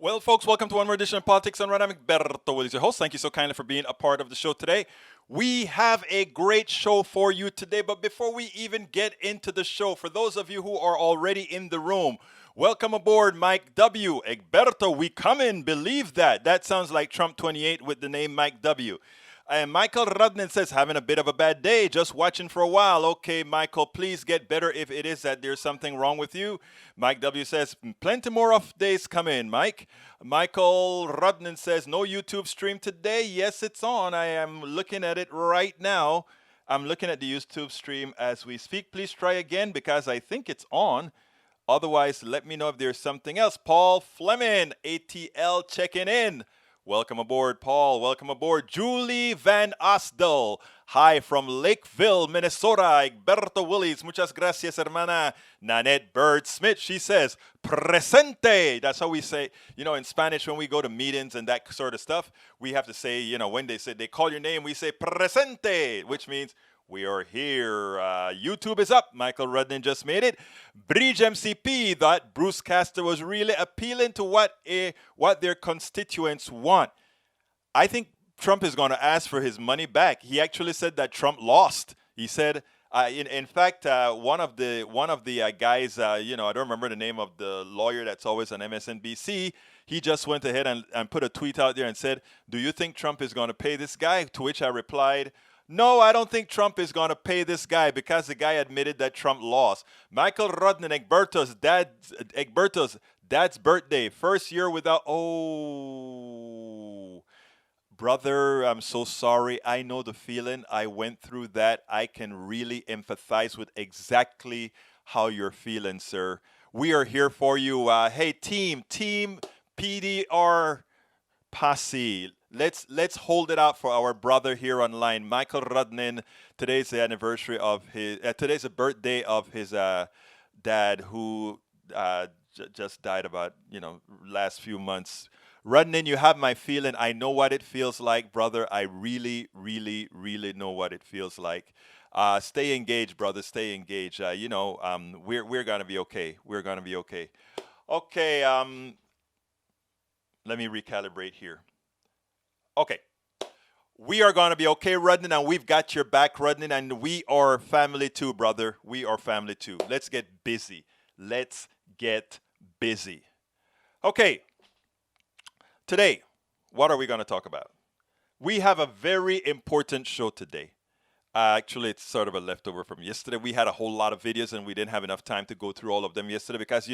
Well, folks, welcome to one more edition of Politics on Right. I'm Egberto Willies, your host. Thank you so kindly for being a part of the show today. We have a great show for you today, but before we even get into the show, for those of you who are already in the room, welcome aboard Mike W. Egberto, we come in, believe that. That sounds like Trump 28 with the name Mike W. And Michael Rudnin says, having a bit of a bad day, just watching for a while. Okay, Michael, please get better if it is that there's something wrong with you. Mike W says, plenty more off days come in, Mike. Michael Rudnin says, no YouTube stream today. Yes, it's on. I am looking at it right now. I'm looking at the YouTube stream as we speak. Please try again because I think it's on. Otherwise, let me know if there's something else. Paul Fleming, ATL, checking in. Welcome aboard, Paul. Welcome aboard. Julie Van Asdel. Hi from Lakeville, Minnesota. Egberto Willies. Muchas gracias, hermana. Nanette Bird Smith. She says, presente. That's how we say, in Spanish when we go to meetings and that sort of stuff. We have to say, when they call your name, we say presente, which means we are here. YouTube is up. Michael Rudnin just made it. Bridge MCP thought Bruce Castor was really appealing to what their constituents want. I think Trump is going to ask for his money back. He actually said that Trump lost. He said, in fact, one of the guys, I don't remember the name of the lawyer that's always on MSNBC. He just went ahead and put a tweet out there and said, "Do you think Trump is going to pay this guy?" To which I replied, no, I don't think Trump is going to pay this guy because the guy admitted that Trump lost. Michael Rudnin, Egberto's dad's birthday. First year without... Oh, brother, I'm so sorry. I know the feeling. I went through that. I can really empathize with exactly how you're feeling, sir. We are here for you. Hey, team PDR Posse. Let's hold it out for our brother here online, Michael Rudnin. Today's the anniversary of today's the birthday of his dad, who just died about last few months. Rudnin, you have my feeling. I know what it feels like, brother. I really, really, really know what it feels like. Stay engaged, brother. Stay engaged. We're gonna be okay. We're gonna be okay. Okay. Let me recalibrate here. Okay. We are going to be okay, Rudnin, and we've got your back, Rudnin, and we are family too, brother. We are family too. Let's get busy. Let's get busy. Okay. Today, what are we going to talk about? We have a very important show today. Actually, it's sort of a leftover from yesterday. We had a whole lot of videos, and we didn't have enough time to go through all of them yesterday because,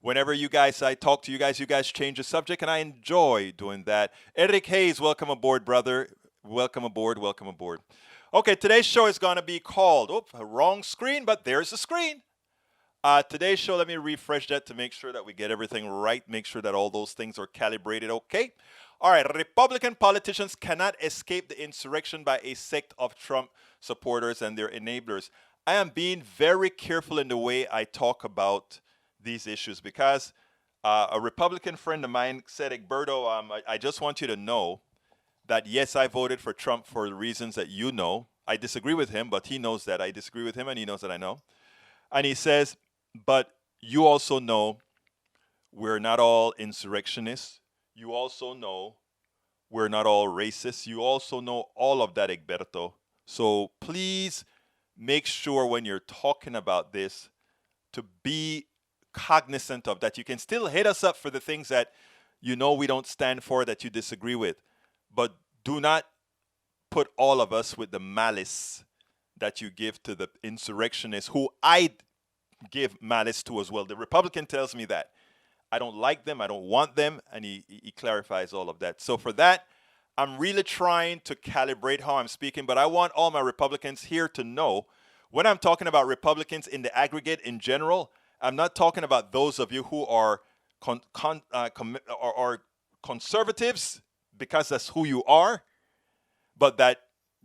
whenever I talk to you guys change the subject, and I enjoy doing that. Eric Hayes, welcome aboard, brother. Welcome aboard, welcome aboard. Okay, today's show is going to be called, wrong screen, but there's the screen. Today's show, let me refresh that to make sure that we get everything right, make sure that all those things are calibrated okay. All right, Republican politicians cannot escape the insurrection by a sect of Trump supporters and their enablers. I am being very careful in the way I talk about these issues because a Republican friend of mine said, Egberto, I just want you to know that, yes, I voted for Trump for the reasons that you know. I disagree with him, but he knows that I disagree with him, and he knows that I know. And he says, but you also know we're not all insurrectionists. You also know we're not all racist. You also know all of that, Egberto. So please make sure when you're talking about this to be cognizant of that. You can still hit us up for the things that we don't stand for, that you disagree with. But do not put all of us with the malice that you give to the insurrectionists, who I give malice to as well. The Republican tells me that. I don't like them, I don't want them, and he clarifies all of that. So for that, I'm really trying to calibrate how I'm speaking, but I want all my Republicans here to know when I'm talking about Republicans in the aggregate in general, I'm not talking about those of you who are conservatives because that's who you are, but that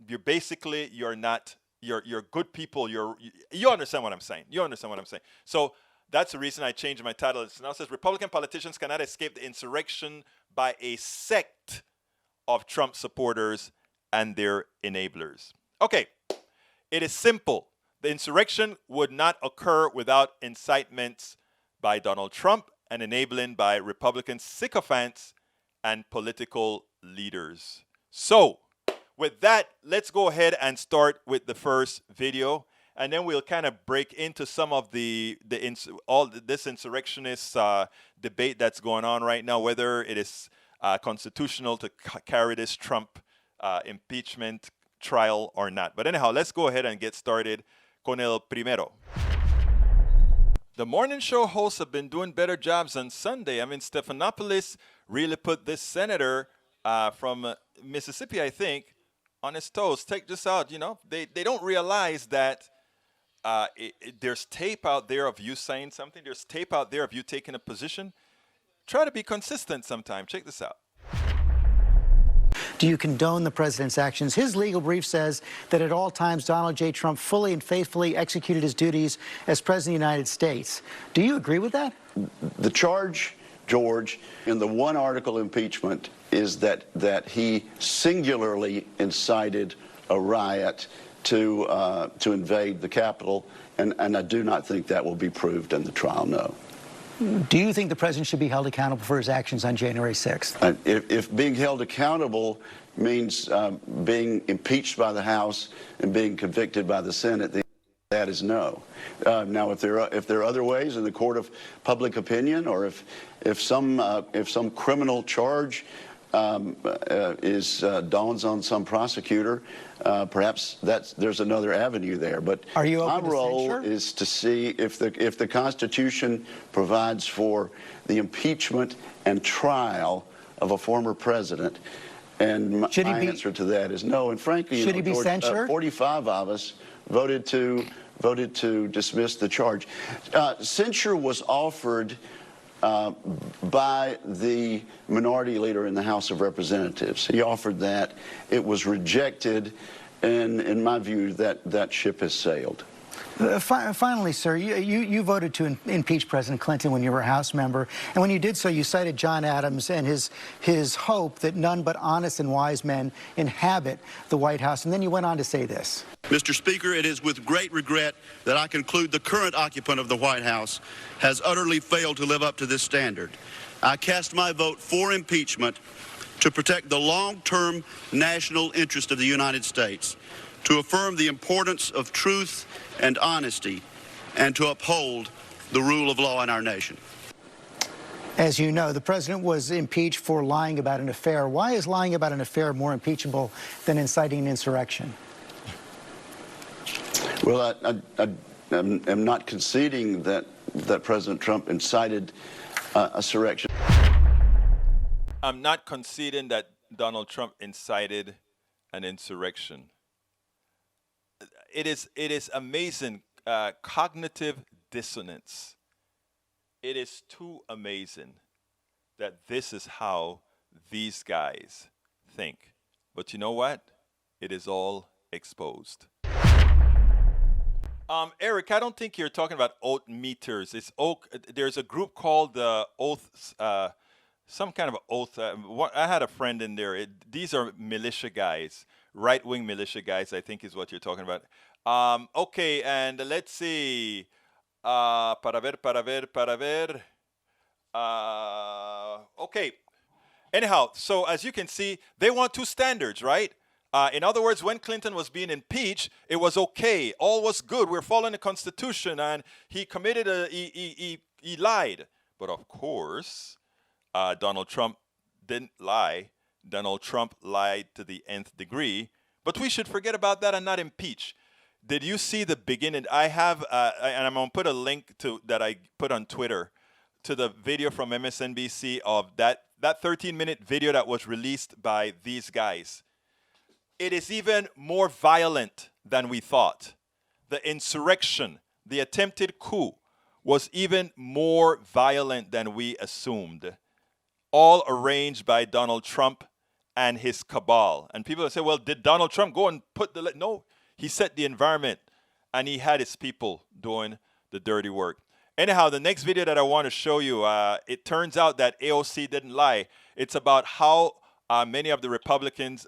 you're not, you're good people. You understand what I'm saying. You understand what I'm saying. So that's the reason I changed my title. It now says Republican politicians cannot escape the insurrection by a sect of Trump supporters and their enablers. Okay, it is simple. The insurrection would not occur without incitements by Donald Trump and enabling by Republican sycophants and political leaders. So, with that, let's go ahead and start with the first video, and then we'll kind of break into some of this insurrectionist debate that's going on right now, whether it is constitutional to carry this Trump impeachment trial or not. But anyhow, let's go ahead and get started con el primero. The morning show hosts have been doing better jobs on Sunday. I mean, Stephanopoulos really put this senator from Mississippi, I think, on his toes. Take this out, you know. They don't realize that there's tape out there of you saying something. There's tape out there of you taking a position. Try to be consistent sometime. Check this out. Do you condone the president's actions? His legal brief says that at all times Donald J. Trump fully and faithfully executed his duties as president of the United States. Do you agree with that? The charge, George, in the one article impeachment is that he singularly incited a riot to invade the Capitol, and I do not think that will be proved in the trial, no. Do you think the president should be held accountable for his actions on January 6th? If being held accountable means being impeached by the House and being convicted by the Senate, that is no. Now, if there are other ways in the court of public opinion, or if some criminal charge dawns on some prosecutor, perhaps there's another avenue there. But are you my open to role censure? is to see if the Constitution provides for the impeachment and trial of a former president. And my answer to that is no. And frankly, should he be censured? 45 of us voted to dismiss the charge. Censure was offered by the minority leader in the House of Representatives. He offered that. It was rejected, and in my view, that ship has sailed. Finally, sir, you voted to impeach President Clinton when you were a House member, and when you did so, you cited John Adams and his hope that none but honest and wise men inhabit the White House, and then you went on to say this. Mr. Speaker, it is with great regret that I conclude the current occupant of the White House has utterly failed to live up to this standard. I cast my vote for impeachment to protect the long-term national interest of the United States, to affirm the importance of truth and honesty, and to uphold the rule of law in our nation. As you know, the president was impeached for lying about an affair. Why is lying about an affair more impeachable than inciting an insurrection? Well, I'm not conceding that President Trump incited a insurrection. I'm not conceding that Donald Trump incited an insurrection. It is amazing, cognitive dissonance. It is too amazing that this is how these guys think. But you know what? It is all exposed. Eric, I don't think you're talking about oath meters. It's oak. There's a group called the Oath, some kind of oath. I had a friend in there. These are militia guys, right-wing militia guys, I think is what you're talking about. Okay, and let's see. Para ver. Okay. Anyhow, so as you can see, they want two standards, right? In other words, when Clinton was being impeached, it was okay. All was good. We're following the Constitution, and he committed he lied. But of course, Donald Trump didn't lie. Donald Trump lied to the nth degree. But we should forget about that and not impeach. Did you see the beginning? I have, and I'm going to put a link to that I put on Twitter to the video from MSNBC of that 13-minute video that was released by these guys. It is even more violent than we thought. The insurrection, the attempted coup, was even more violent than we assumed. All arranged by Donald Trump and his cabal. And people say, well, did Donald Trump go and put the... No, he set the environment, and he had his people doing the dirty work. Anyhow, the next video that I want to show you, it turns out that AOC didn't lie. It's about how many of the Republicans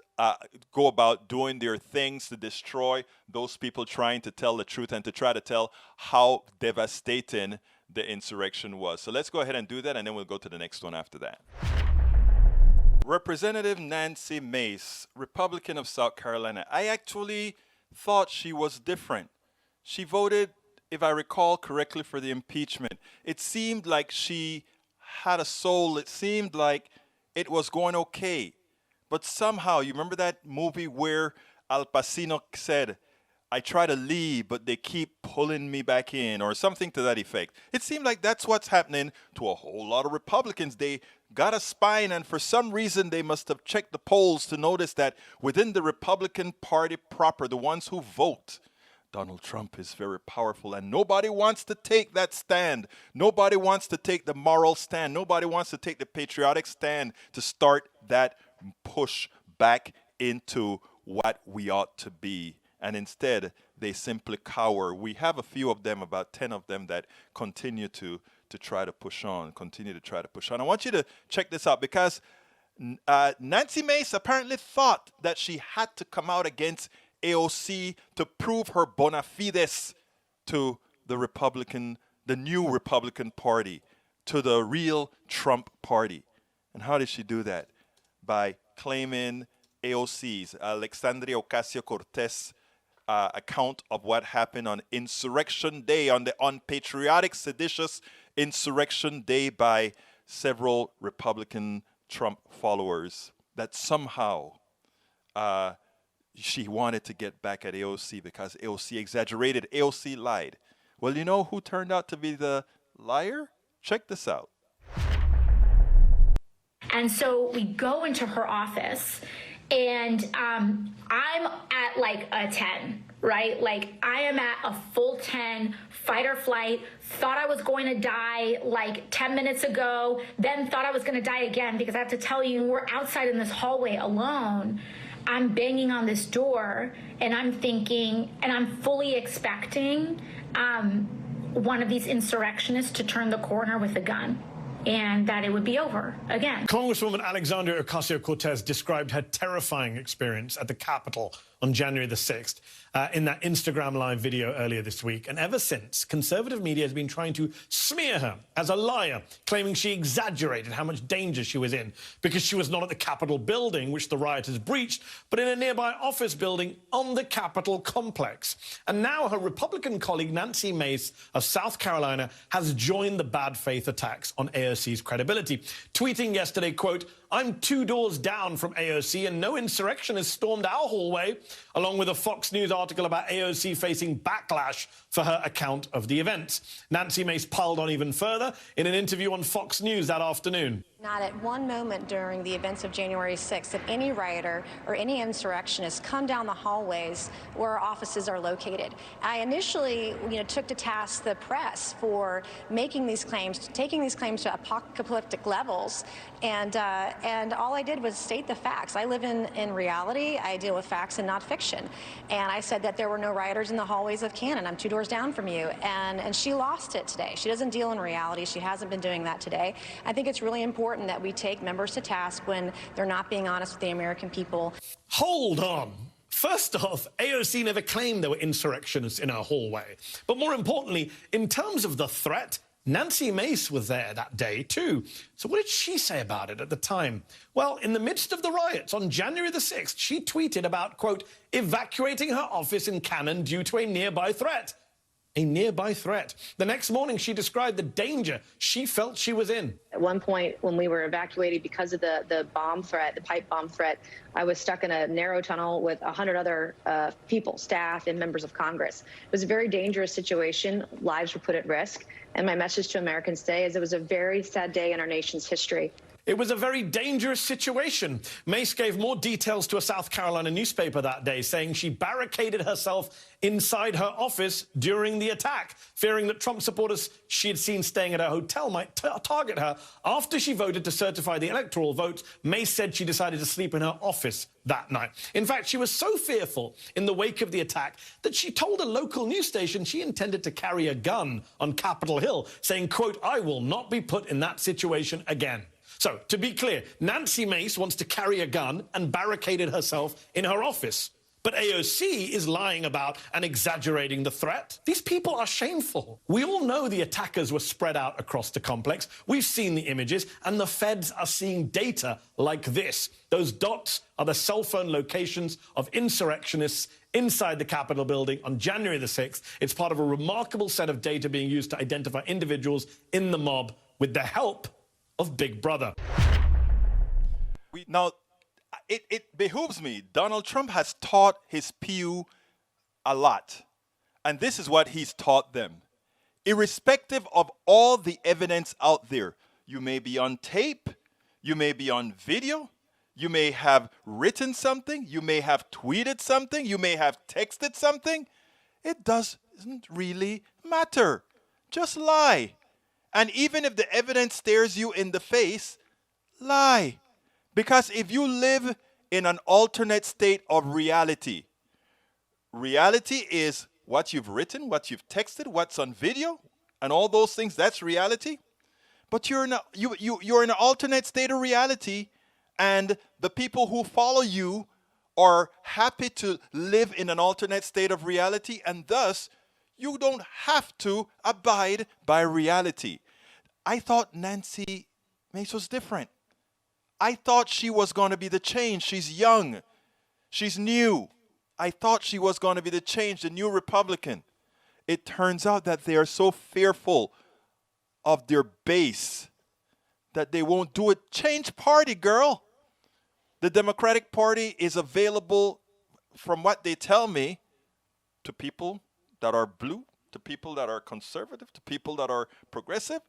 go about doing their things to destroy those people trying to tell the truth and to try to tell how devastating the insurrection was. So let's go ahead and do that, and then we'll go to the next one after that. Representative Nancy Mace, Republican of South Carolina. I actually thought she was different. She voted, if I recall correctly, for the impeachment. It seemed like she had a soul. It seemed like it was going okay. But somehow, you remember that movie where Al Pacino said, I try to leave, but they keep pulling me back in, or something to that effect. It seemed like that's what's happening to a whole lot of Republicans. They got a spine, and for some reason, they must have checked the polls to notice that within the Republican Party proper, the ones who vote, Donald Trump is very powerful, and nobody wants to take that stand. Nobody wants to take the moral stand. Nobody wants to take the patriotic stand to start that push back into what we ought to be. And instead, they simply cower. We have a few of them, about 10 of them, that continue to try to push on, I want you to check this out, because Nancy Mace apparently thought that she had to come out against AOC to prove her bona fides to the new Republican Party, to the real Trump Party. And how did she do that? By claiming AOC's, Alexandria Ocasio-Cortez, account of what happened on Insurrection Day, on the unpatriotic, seditious Insurrection Day by several Republican Trump followers, that somehow she wanted to get back at AOC because AOC exaggerated, AOC lied. Well, you know who turned out to be the liar? Check this out. And so we go into her office, and I'm at like a 10, right? Like I am at a full 10, fight or flight, thought I was going to die like 10 minutes ago, then thought I was going to die again, because I have to tell you, we're outside in this hallway alone. I'm banging on this door, and I'm thinking, and I'm fully expecting one of these insurrectionists to turn the corner with a gun, and that it would be over again. Congresswoman Alexandria Ocasio-Cortez described her terrifying experience at the Capitol on January the 6th in that Instagram Live video earlier this week. And ever since, conservative media has been trying to smear her as a liar, claiming she exaggerated how much danger she was in because she was not at the Capitol building, which the rioters breached, but in a nearby office building on the Capitol complex. And now her Republican colleague, Nancy Mace of South Carolina, has joined the bad faith attacks on AOC's credibility, tweeting yesterday, quote, "I'm 2 doors down from AOC and no insurrection has stormed our hallway," along with a Fox News article about AOC facing backlash for her account of the events. Nancy Mace piled on even further in an interview on Fox News that afternoon. Not at one moment during the events of January 6th did any rioter or any insurrectionist come down the hallways where our offices are located. I initially, took to task the press for making these claims, taking these claims to apocalyptic levels, and all I did was state the facts. I live in reality. I deal with facts and not fiction. And I said that there were no rioters in the hallways of Cannon. I'm 2 doors down from you. And she lost it today. She doesn't deal in reality. She hasn't been doing that today. I think it's really important that we take members to task when they're not being honest with the American people. Hold on. First off, AOC never claimed there were insurrectionists in her hallway. But more importantly, in terms of the threat, Nancy Mace was there that day too. So what did she say about it at the time? Well, in the midst of the riots on January the 6th, she tweeted about, quote, evacuating her office in Cannon due to a nearby threat. A nearby threat. The next morning, she described the danger she felt she was in. At one point, when we were evacuated because of the bomb threat, the pipe bomb threat, I was stuck in a narrow tunnel with 100 other people, staff, and members of Congress. It was a very dangerous situation. Lives were put at risk. And my message to Americans today is it was a very sad day in our nation's history. It was a very dangerous situation. Mace gave more details to a South Carolina newspaper that day, saying she barricaded herself inside her office during the attack, fearing that Trump supporters she had seen staying at her hotel might target her. After she voted to certify the electoral votes, Mace said she decided to sleep in her office that night. In fact, she was so fearful in the wake of the attack that she told a local news station she intended to carry a gun on Capitol Hill, saying, quote, "I will not be put in that situation again." So, to be clear, Nancy Mace wants to carry a gun and barricaded herself in her office. but AOC is lying about and exaggerating the threat. These people are shameful. We all know the attackers were spread out across the complex. We've seen the images, and the feds are seeing data like this. Those dots are the cell phone locations of insurrectionists inside the Capitol building on January the 6th. It's part of a remarkable set of data being used to identify individuals in the mob with the help of Big Brother. Now, it behooves me. Donald Trump has taught his PU a lot. And this is what he's taught them. Irrespective of all the evidence out there, you may be on tape, you may be on video, you may have written something, you may have tweeted something, you may have texted something. It doesn't really matter. Just lie. And even if the evidence stares you in the face, lie. Because if you live in an alternate state of reality, reality is what you've written, what you've texted, what's on video, and all those things, that's reality. But you're in an alternate state of reality, and the people who follow you are happy to live in an alternate state of reality, and thus you don't have to abide by reality. I thought Nancy Mace was different. I thought she was going to be the change. She's young. She's new. I thought she was going to be the change, the new Republican. It turns out that they are so fearful of their base that they won't do it. Change party, girl. The Democratic Party is available, from what they tell me, to people that are blue, to people that are conservative, to people that are progressive,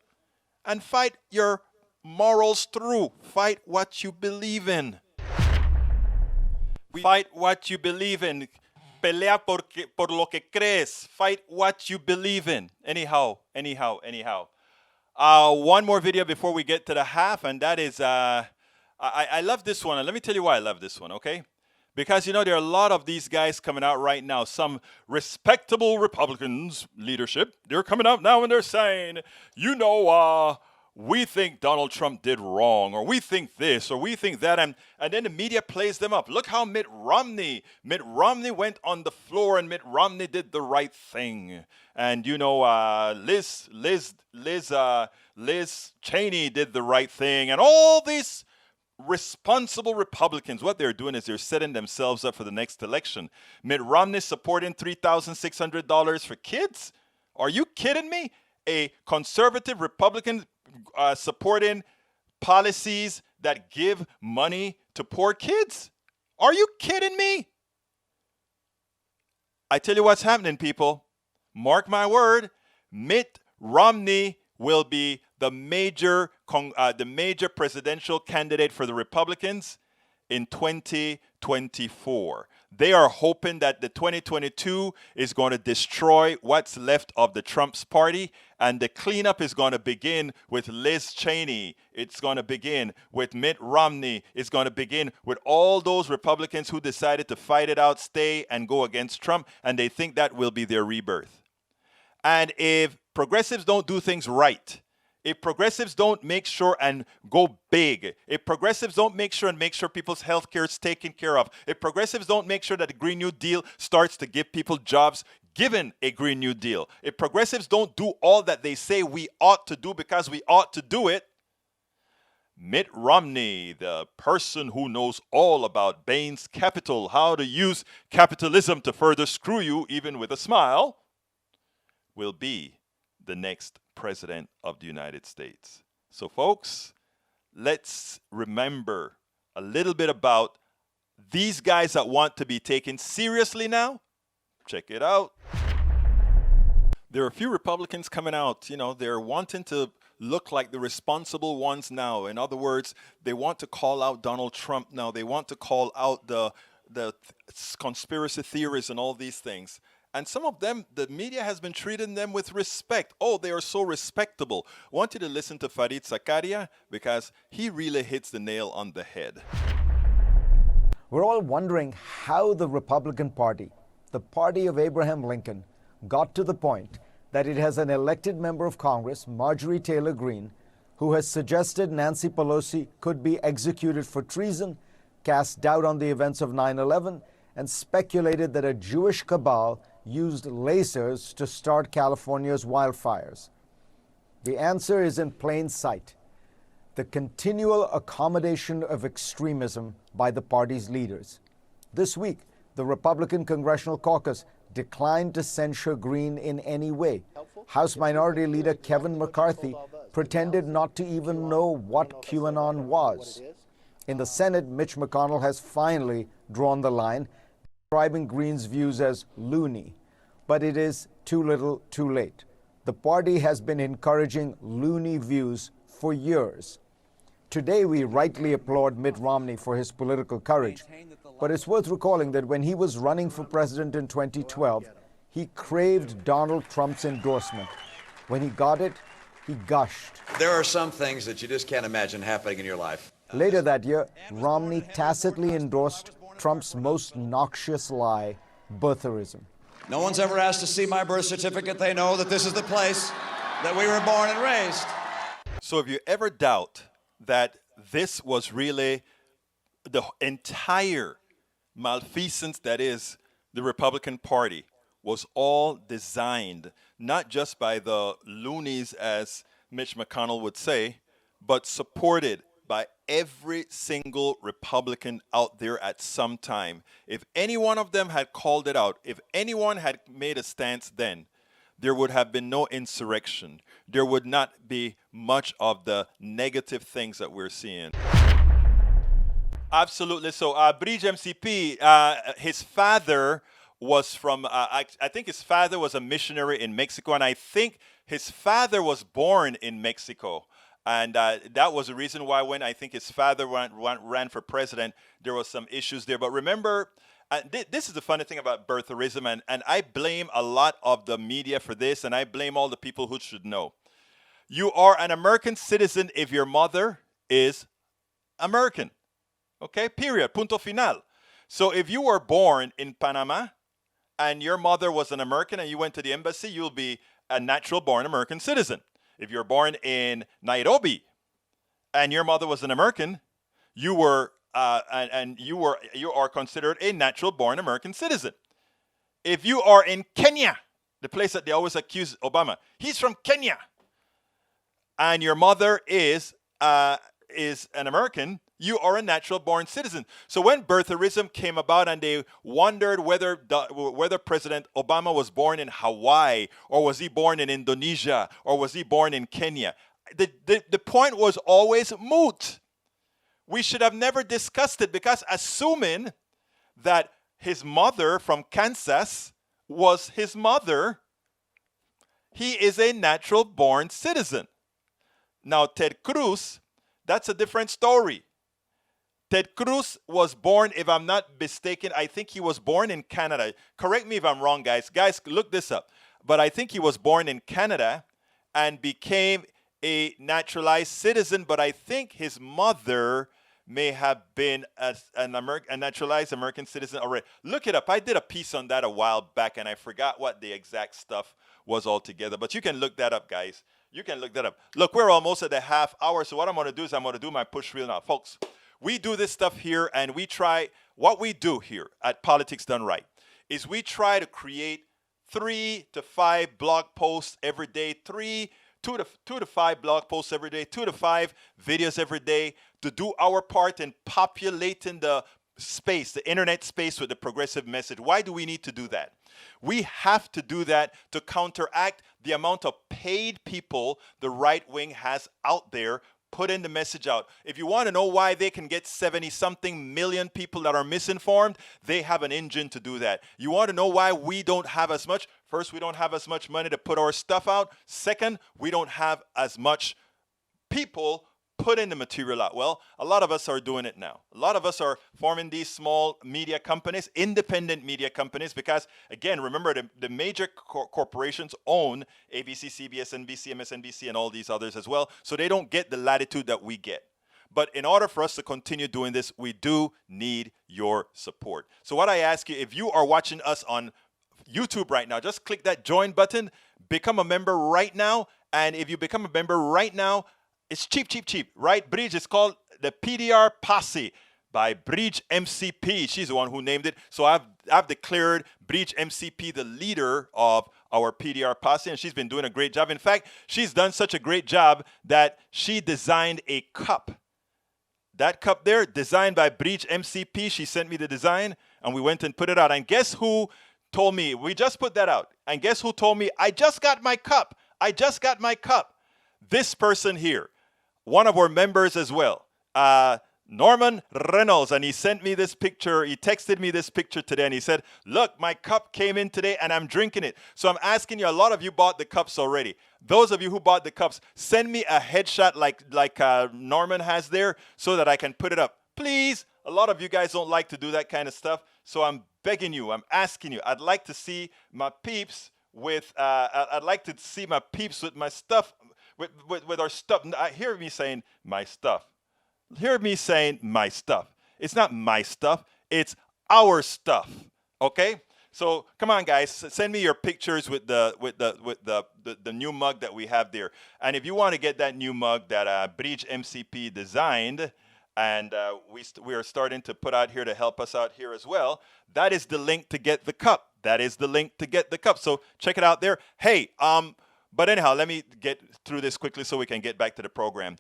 and fight your morals through. Fight what you believe in. Fight what you believe in. Pelea por lo que crees. Fight what you believe in. Anyhow. One more video before we get to the half, and that is, I love this one. And let me tell you why I love this one, okay? Because, you know, there are a lot of these guys coming out right now. Some respectable Republicans leadership, they're coming out now and they're saying, you know, we think Donald Trump did wrong, or we think this, or we think that, and then the media plays them up. Look how Mitt Romney went on the floor, and Mitt Romney did the right thing. And, you know, Liz Cheney did the right thing, and all these responsible Republicans, what they're doing is they're setting themselves up for the next election. Mitt Romney supporting $3,600 for kids? Are you kidding me? A conservative Republican supporting policies that give money to poor kids? Are you kidding me? I tell you what's happening, people. Mark my word, Mitt Romney will be the major presidential candidate for the Republicans in 2024. They are hoping that the 2022 is going to destroy what's left of the Trump's party, and the cleanup is going to begin with Liz Cheney. It's going to begin with Mitt Romney. It's going to begin with all those Republicans who decided to fight it out, stay, and go against Trump, and they think that will be their rebirth. And if progressives don't do things right, if progressives don't make sure and go big, if progressives don't make sure people's health care is taken care of, if progressives don't make sure that the Green New Deal starts to give people jobs given a Green New Deal, if progressives don't do all that they say we ought to do because we ought to do it, Mitt Romney, the person who knows all about Bain's Capital, how to use capitalism to further screw you even with a smile, will be the next president of the United States. So, folks, let's remember a little bit about these guys that want to be taken seriously now. Check it out. There are a few Republicans coming out, you know, they're wanting to look like the responsible ones now. In other words, they want to call out Donald Trump now. They want to call out the conspiracy theories and all these things. And some of them, the media has been treating them with respect. Oh, they are so respectable. I want you to listen to Fareed Zakaria because he really hits the nail on the head. We're all wondering how the Republican Party, the party of Abraham Lincoln, got to the point that it has an elected member of Congress, Marjorie Taylor Greene, who has suggested Nancy Pelosi could be executed for treason, cast doubt on the events of 9/11, and speculated that a Jewish cabal used lasers to start California's wildfires. The answer is in plain sight: the continual accommodation of extremism by the party's leaders. This week, the Republican Congressional Caucus declined to censure Green in any way. House Minority Leader Kevin McCarthy pretended not to even know what QAnon was. In the Senate, Mitch McConnell has finally drawn the line, describing Green's views as loony. But it is too little, too late. The party has been encouraging loony views for years. Today, we rightly applaud Mitt Romney for his political courage. But it's worth recalling that when he was running for president in 2012, he craved Donald Trump's endorsement. When he got it, he gushed. There are some things that you just can't imagine happening in your life. Later that year, Romney tacitly endorsed Trump's most noxious lie, birtherism. No one's ever asked to see my birth certificate. They know that this is the place that we were born and raised. So if you ever doubt that this was really the entire malfeasance that is the Republican Party was all designed not just by the loonies, as Mitch McConnell would say, but supported by every single Republican out there at some time. If any one of them had called it out, if anyone had made a stance then, there would have been no insurrection. There would not be much of the negative things that we're seeing. Absolutely. So, Bridge MCP, his father was from, I think his father was a missionary in Mexico, and I think his father was born in Mexico. And that was the reason why when I think his father ran for president, there was some issues there. But remember, this is the funny thing about birtherism, and I blame a lot of the media for this, and I blame all the people who should know. You are an American citizen if your mother is American. Okay, period, punto final. So if you were born in Panama and your mother was an American and you went to the embassy, you'll be a natural born American citizen. If you're born in Nairobi and your mother was an American, you are considered a natural born American citizen. If you are in Kenya, the place that they always accuse Obama, he's from Kenya, and your mother is an American, you are a natural born citizen. So when birtherism came about and they wondered whether President Obama was born in Hawaii, or was he born in Indonesia, or was he born in Kenya, the point was always moot. We should have never discussed it, because assuming that his mother from Kansas was his mother, he is a natural born citizen. Now, Ted Cruz, that's a different story. Ted Cruz was born, if I'm not mistaken, I think he was born in Canada. Correct me if I'm wrong, guys. Guys, look this up. But I think he was born in Canada and became a naturalized citizen. But I think his mother may have been a naturalized American citizen already. Look it up. I did a piece on that a while back, and I forgot what the exact stuff was altogether. But you can look that up, guys. You can look that up. Look, we're almost at the half hour. So what I'm going to do is I'm going to do my push reel now. Folks, we do this stuff here, and we try, what we do here at Politics Done Right is we try to create 3 to 5 blog posts every day, 2 to 5 blog posts every day, 2 to 5 videos every day, to do our part in populating the space, the internet space, with the progressive message. Why do we need to do that? We have to do that to counteract the amount of paid people the right wing has out there putting the message out. If you want to know why they can get 70-something million people that are misinformed, they have an engine to do that. You want to know why we don't have as much? First, we don't have as much money to put our stuff out. Second, we don't have as much people putting the material out. Well, a lot of us are doing it now. A lot of us are forming these small media companies, independent media companies, because, again, remember, the major corporations own ABC, CBS, NBC, MSNBC, and all these others as well, so they don't get the latitude that we get. But in order for us to continue doing this, we do need your support. So what I ask you, if you are watching us on YouTube right now, just click that join button, become a member right now, and if you become a member right now, it's cheap, right? Bridge is called the PDR Posse. by Breach MCP. She's the one who named it. So I've declared Breach MCP the leader of our PDR posse, and she's been doing a great job. In fact, she's done such a great job that she designed a cup. That cup there, designed by Breach MCP. She sent me the design, and we went and put it out. And guess who told me? We just put that out. And guess who told me? I just got my cup. I just got my cup. This person here, one of our members as well, Norman Reynolds, and he sent me this picture. He texted me this picture today, and he said, look, my cup came in today, and I'm drinking it. So I'm asking you, a lot of you bought the cups already. Those of you who bought the cups, send me a headshot like Norman has there so that I can put it up. Please. A lot of you guys don't like to do that kind of stuff, so I'm begging you, I'm asking you. I'd like to see my peeps with, I'd like to see my peeps with my stuff, with our stuff. I hear me saying my stuff. Hear me saying my stuff. It's not my stuff. It's our stuff. Okay? So come on, guys. Send me your pictures with the new mug that we have there. And if you want to get that new mug that Breach MCP designed, and we are starting to put out here to help us out here as well, that is the link to get the cup. That is the link to get the cup. So check it out there. Hey, but anyhow, let me get through this quickly so we can get back to the program.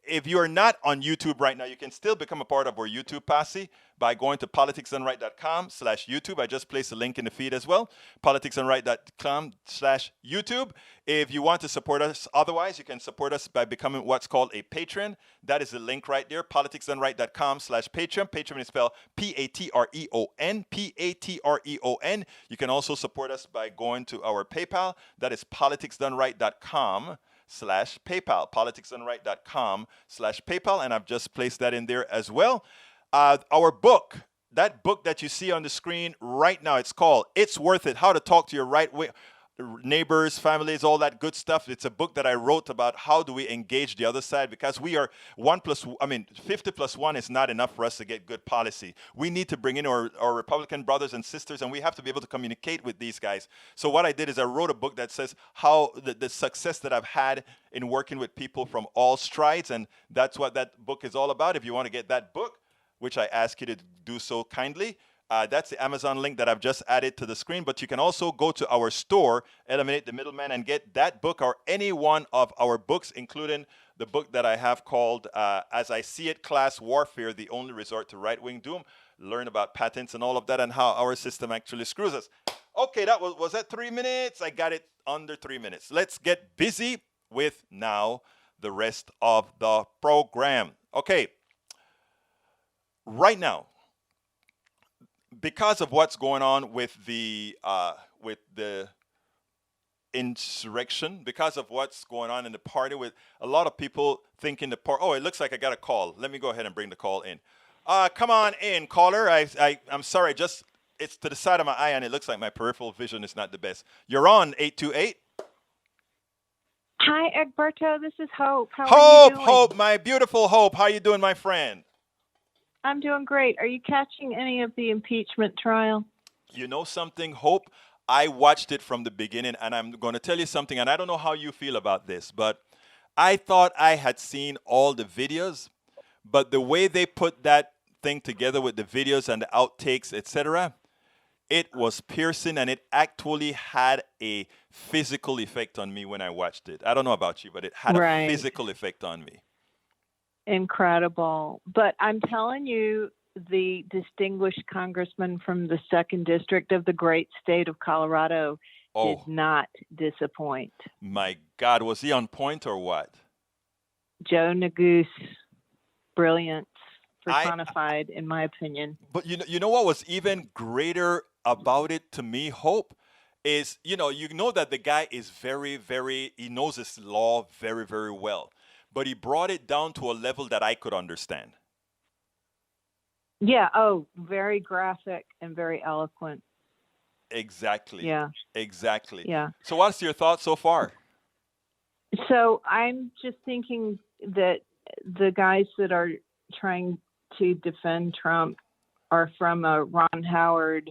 If you are not on YouTube right now, you can still become a part of our YouTube posse by going to politicsdoneright.com/YouTube. I just placed a link in the feed as well, politicsdoneright.com/YouTube. If you want to support us otherwise, you can support us by becoming what's called a patron. That is the link right there, politicsdoneright.com/Patreon. Patreon is spelled Patreon, Patreon. You can also support us by going to our PayPal. That is politicsdoneright.com/PayPal, politicsdoneright.com/PayPal, and I've just placed that in there as well. Our book, that book that you see on the screen right now, it's called It's Worth It, How to Talk to Your Right Way Neighbors, Families, all that good stuff. It's a book that I wrote about how do we engage the other side, because we are 50 plus 1 is not enough for us to get good policy. We need to bring in our Republican brothers and sisters, and we have to be able to communicate with these guys. So what I did is I wrote a book that says how the success that I've had in working with people from all strides, and that's what that book is all about. If you want to get that book, which I ask you to do so kindly, that's the Amazon link that I've just added to the screen. But you can also go to our store, Eliminate the Middleman, and get that book or any one of our books, including the book that I have called As I See It, Class Warfare, The Only Resort to Right-Wing Doom. Learn about patents and all of that and how our system actually screws us. Okay, that was that 3 minutes? I got it under 3 minutes. Let's get busy with now the rest of the program. Okay. Right now, because of what's going on with the insurrection, because of what's going on in the party, with a lot of people thinking the party. Oh, it looks like I got a call. Let me go ahead and bring the call in. Come on in, caller. I'm sorry, just it's to the side of my eye, and it looks like my peripheral vision is not the best. You're on 828. Hi, Egberto. This is Hope. How are you doing? Hope, my beautiful Hope. How you doing, my friend? I'm doing great. Are you catching any of the impeachment trial? You know something, Hope? I watched it from the beginning, and I'm going to tell you something, and I don't know how you feel about this, but I thought I had seen all the videos, but the way they put that thing together with the videos and the outtakes, etc., it was piercing, and it actually had a physical effect on me when I watched it. I don't know about you, but it had a physical effect on me. Incredible. But I'm telling you, the distinguished congressman from the 2nd District of the great state of Colorado did not disappoint. My God, was he on point or what? Joe Neguse, brilliance personified, in my opinion. But you know what was even greater about it to me, Hope, is, you know that the guy is very, very, he knows his law very, very well. But he brought it down to a level that I could understand. Yeah. Very graphic and very eloquent. Exactly. Yeah. Exactly. Yeah. So what's your thoughts so far? So I'm just thinking that the guys that are trying to defend Trump are from a Ron Howard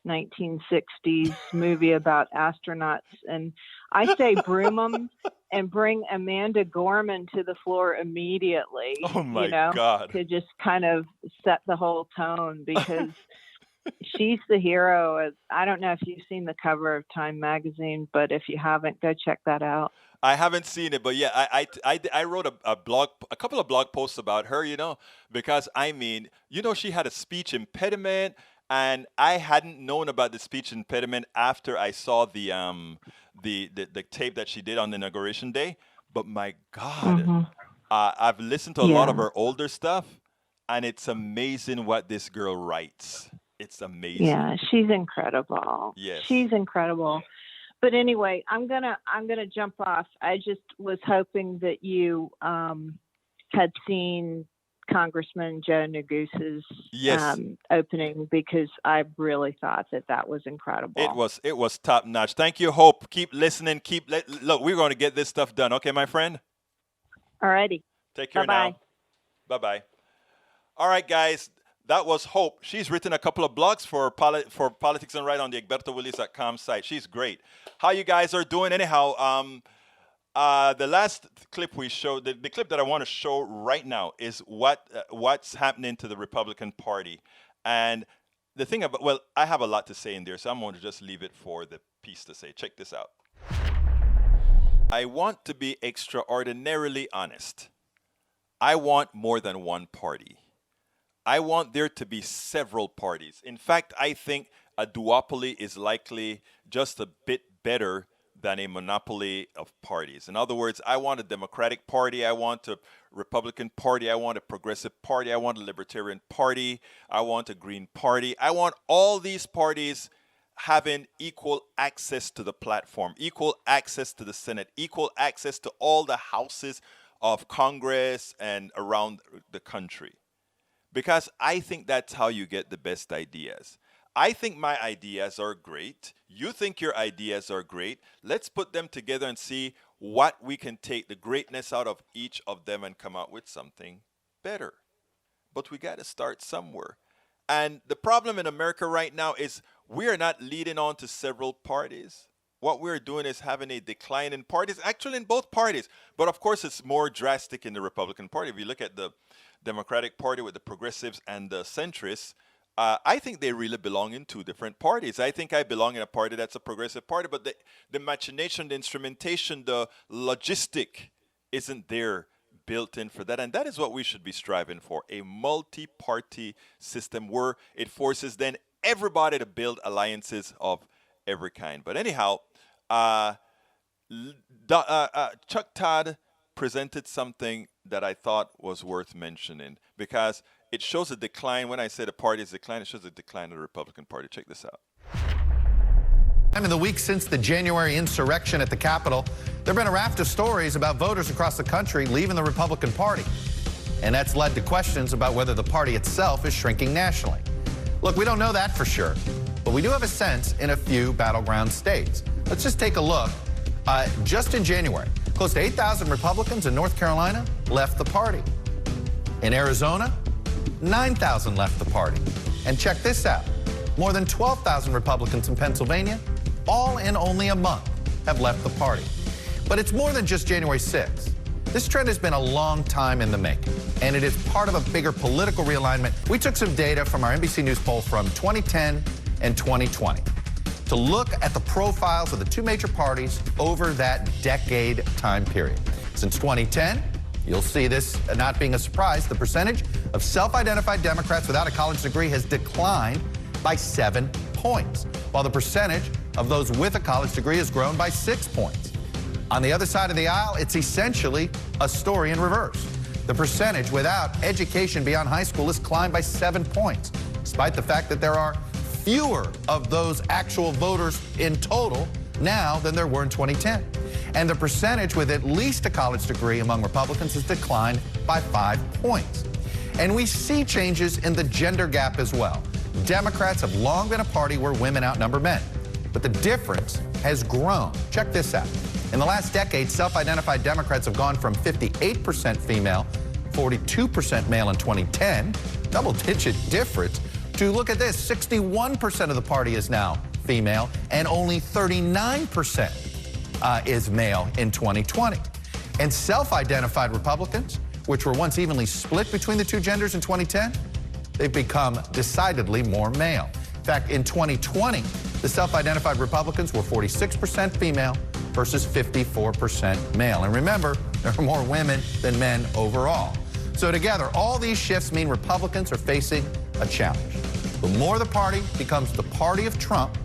1960s movie about astronauts. And I say broom them and bring Amanda Gorman to the floor immediately. Oh my you know, God. to just kind of set the whole tone, because she's the hero. I don't know if you've seen the cover of Time magazine, but if you haven't, go check that out. I haven't seen it, but yeah, I wrote a couple of blog posts about her, you know, because I mean, you know, she had a speech impediment, and I hadn't known about the speech impediment after I saw the tape that she did on the inauguration day. But my God, I've listened to a lot of her older stuff, and it's amazing what this girl writes. It's amazing. Yeah, she's incredible. Yes. She's incredible. But anyway, I'm gonna jump off. I just was hoping that you had seen Congressman Joe Negus's opening, because I really thought that was incredible. It was top notch. Thank you, Hope. Keep listening. Look, we're going to get this stuff done. Okay, my friend. All righty. Take care now. Bye-bye. All right, guys. That was Hope. She's written a couple of blogs for Politics and Right on the EgbertoWillies.com site. She's great. How you guys are doing? Anyhow, the last clip we showed, the clip that I want to show right now is what's happening to the Republican Party. And the thing about, well, I have a lot to say in there, so I'm going to just leave it for the piece to say. Check this out. I want to be extraordinarily honest. I want more than one party. I want there to be several parties. In fact, I think a duopoly is likely just a bit better than a monopoly of parties. In other words, I want a Democratic Party, I want a Republican Party, I want a Progressive Party, I want a Libertarian Party, I want a Green Party. I want all these parties having equal access to the platform, equal access to the Senate, equal access to all the houses of Congress and around the country. Because I think that's how you get the best ideas. I think my ideas are great. You think your ideas are great. Let's put them together and see what we can take the greatness out of each of them and come out with something better. But we got to start somewhere. And the problem in America right now is we are not leading on to several parties. What we're doing is having a decline in parties, actually in both parties. But of course, it's more drastic in the Republican Party. If you look at the Democratic Party with the progressives and the centrists, I think they really belong in two different parties. I think I belong in a party that's a progressive party, but the machination, the instrumentation, the logistic isn't there built in for that. And that is what we should be striving for, a multi-party system where it forces then everybody to build alliances of every kind. But anyhow, Chuck Todd presented something that I thought was worth mentioning because it shows a decline. When I say the party is declining, it shows a decline of the Republican Party. Check this out. In the week since the January insurrection at the Capitol, there have been a raft of stories about voters across the country leaving the Republican Party. And that's led to questions about whether the party itself is shrinking nationally. Look, we don't know that for sure, but we do have a sense in a few battleground states. Let's just take a look. Just in January, close to 8,000 Republicans in North Carolina left the party. In Arizona, 9,000 left the party. And check this out. More than 12,000 Republicans in Pennsylvania, all in only a month, have left the party. But it's more than just January 6th. This trend has been a long time in the making, and it is part of a bigger political realignment. We took some data from our NBC News poll from 2010 and 2020 to look at the profiles of the two major parties over that decade time period. Since 2010, you'll see this not being a surprise, the percentage of self-identified Democrats without a college degree has declined by 7 points, while the percentage of those with a college degree has grown by 6 points. On the other side of the aisle, it's essentially a story in reverse. The percentage without education beyond high school has climbed by 7 points, despite the fact that there are fewer of those actual voters in total now than there were in 2010. And the percentage with at least a college degree among Republicans has declined by 5 points. And we see changes in the gender gap as well. Democrats have long been a party where women outnumber men, but the difference has grown. Check this out. In the last decade, self-identified Democrats have gone from 58% female, 42% male in 2010, double-digit difference, To look at this, 61% of the party is now female, and only 39% is male in 2020. And self-identified Republicans, which were once evenly split between the two genders in 2010, they've become decidedly more male. In fact, in 2020, the self-identified Republicans were 46% female versus 54% male. And remember, there are more women than men overall. So together, all these shifts mean Republicans are facing a challenge. The more the party becomes the party of Trump,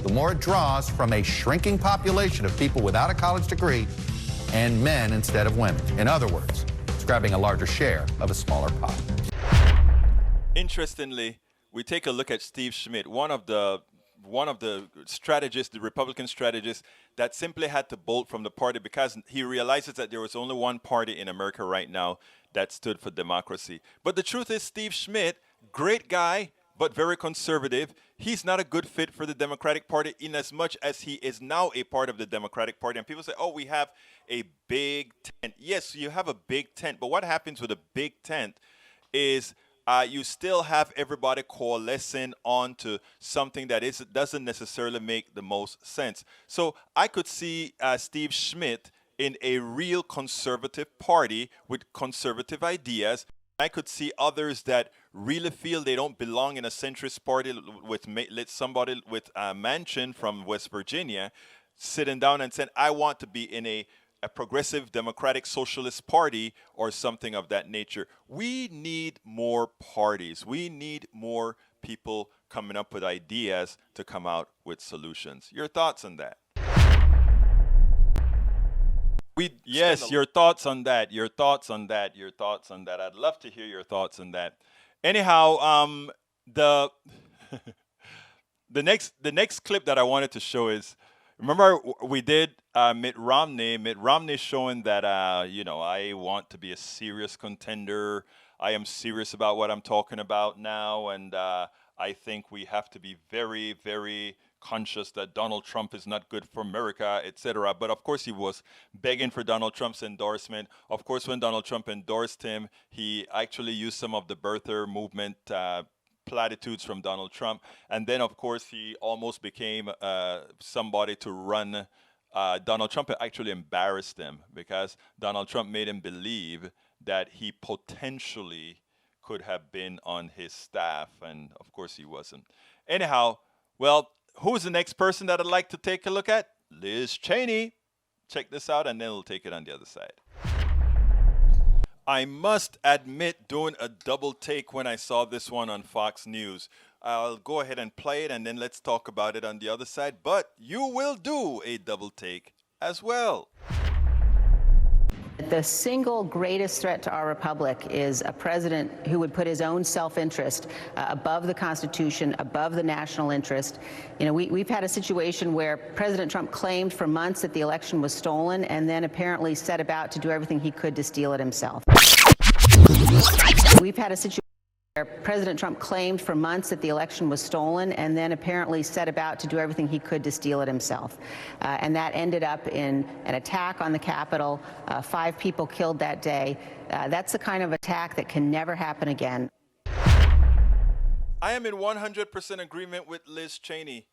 the more it draws from a shrinking population of people without a college degree and men instead of women. In other words, it's grabbing a larger share of a smaller pie. Interestingly, we take a look at Steve Schmidt, one of the strategists, the Republican strategists, that simply had to bolt from the party because he realizes that there was only one party in America right now that stood for democracy. But the truth is, Steve Schmidt, great guy, but very conservative. He's not a good fit for the Democratic Party in as much as he is now a part of the Democratic Party. And people say, oh, we have a big tent. Yes, you have a big tent. But what happens with a big tent is you still have everybody coalescing onto something that doesn't necessarily make the most sense. So I could see Steve Schmidt in a real conservative party with conservative ideas. I could see others that really feel they don't belong in a centrist party with somebody with Manchin from West Virginia sitting down and saying, I want to be in a progressive democratic socialist party or something of that nature. We need more parties. We need more people coming up with ideas to come out with solutions. Your thoughts on that? Yes, your thoughts on that. Your thoughts on that. Your thoughts on that. I'd love to hear your thoughts on that. Anyhow, the next clip that I wanted to show is, remember we did Mitt Romney. Mitt Romney showing that I want to be a serious contender. I am serious about what I'm talking about now, and I think we have to be very, very conscious that Donald Trump is not good for America, etc. But of course, he was begging for Donald Trump's endorsement. Of course, when Donald Trump endorsed him, he actually used some of the birther movement platitudes from Donald Trump. And then, of course, he almost became somebody to run. Donald Trump actually embarrassed him because Donald Trump made him believe that he potentially could have been on his staff. And of course, he wasn't. Anyhow, well, who's the next person that I'd like to take a look at? Liz Cheney. Check this out, and then we'll take it on the other side. I must admit, doing a double take when I saw this one on Fox News. I'll go ahead and play it, and then let's talk about it on the other side. But you will do a double take as well. The single greatest threat to our republic is a president who would put his own self-interest above the Constitution, above the national interest. You know, we've had a situation where President Trump claimed for months that the election was stolen and then apparently set about to do everything he could to steal it himself. We've had a situation where President Trump claimed for months that the election was stolen and then apparently set about to do everything he could to steal it himself. And that ended up in an attack on the Capitol, 5 people killed that day. That's the kind of attack that can never happen again. I am in 100% agreement with Liz Cheney.